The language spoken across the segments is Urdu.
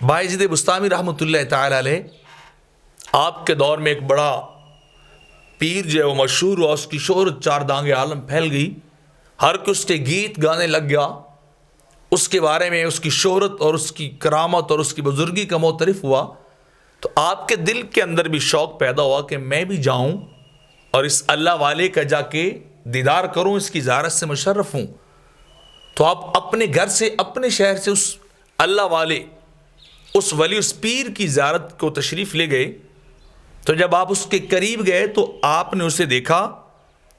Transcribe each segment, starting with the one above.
بایزید بستامی رحمۃ اللہ تعالی علیہ آپ کے دور میں ایک بڑا پیر جو ہے وہ مشہور ہوا، اس کی شہرت چار دانگ عالم پھیل گئی، ہر کوئی اس کے گیت گانے لگ گیا، اس کے بارے میں اس کی شہرت اور اس کی کرامت اور اس کی بزرگی کا معترف ہوا۔ تو آپ کے دل کے اندر بھی شوق پیدا ہوا کہ میں بھی جاؤں اور اس اللہ والے کا جا کے دیدار کروں، اس کی زیارت سے مشرف ہوں۔ تو آپ اپنے گھر سے، اپنے شہر سے اس اللہ والے، اس ولی، اس پیر کی زیارت کو تشریف لے گئے۔ تو جب آپ اس کے قریب گئے تو آپ نے اسے دیکھا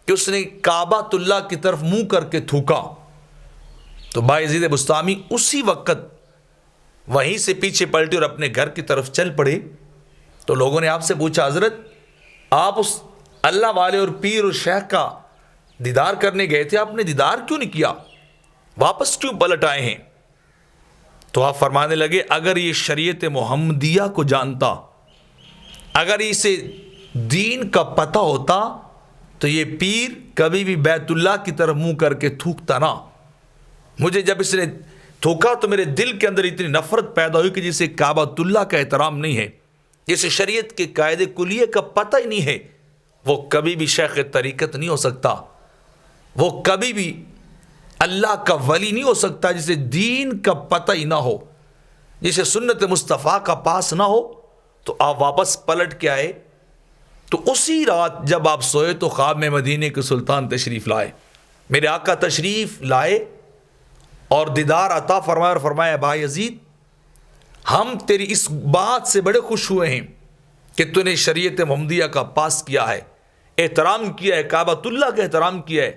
کہ اس نے کعبۃ اللہ کی طرف منہ کر کے تھوکا۔ تو بایزید بستامی اسی وقت وہیں سے پیچھے پلٹے اور اپنے گھر کی طرف چل پڑے۔ تو لوگوں نے آپ سے پوچھا، حضرت آپ اس اللہ والے اور پیر اور شیخ کا دیدار کرنے گئے تھے، آپ نے دیدار کیوں نہیں کیا، واپس کیوں پلٹ آئے ہیں؟ تو آپ فرمانے لگے، اگر یہ شریعت محمدیہ کو جانتا، اگر اسے دین کا پتہ ہوتا تو یہ پیر کبھی بھی بیت اللہ کی طرف منہ کر کے تھوکتا نہ۔ مجھے جب اس نے تھوکا تو میرے دل کے اندر اتنی نفرت پیدا ہوئی کہ جسے کعبۃ اللہ کا احترام نہیں ہے، جسے شریعت کے قاعدے کلیے کا پتہ ہی نہیں ہے، وہ کبھی بھی شیخ طریقت نہیں ہو سکتا، وہ کبھی بھی اللہ کا ولی نہیں ہو سکتا جسے دین کا پتہ ہی نہ ہو، جسے سنت مصطفیٰ کا پاس نہ ہو۔ تو آپ واپس پلٹ کے آئے۔ تو اسی رات جب آپ سوئے تو خواب میں مدینے کے سلطان تشریف لائے، میرے آقا تشریف لائے اور دیدار عطا فرمایا اور فرمایا، بایزید ہم تیری اس بات سے بڑے خوش ہوئے ہیں کہ تو نے شریعت محمدیہ کا پاس کیا ہے، احترام کیا ہے، کعبۃ اللہ کا احترام کیا ہے،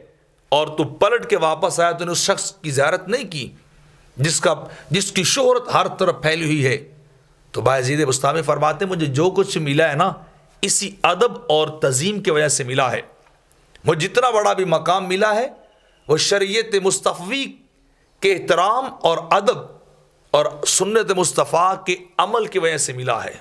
اور تو پلٹ کے واپس آیا، تو نے اس شخص کی زیارت نہیں کی جس کی شہرت ہر طرف پھیلی ہوئی ہے۔ تو بایزید بستامی فرماتے ہیں، مجھے جو کچھ ملا ہے نا، اسی ادب اور تعظیم کی وجہ سے ملا ہے۔ مجھے جتنا بڑا بھی مقام ملا ہے وہ شریعت مصطفی کے احترام اور ادب اور سنت مصطفیٰ کے عمل کی وجہ سے ملا ہے۔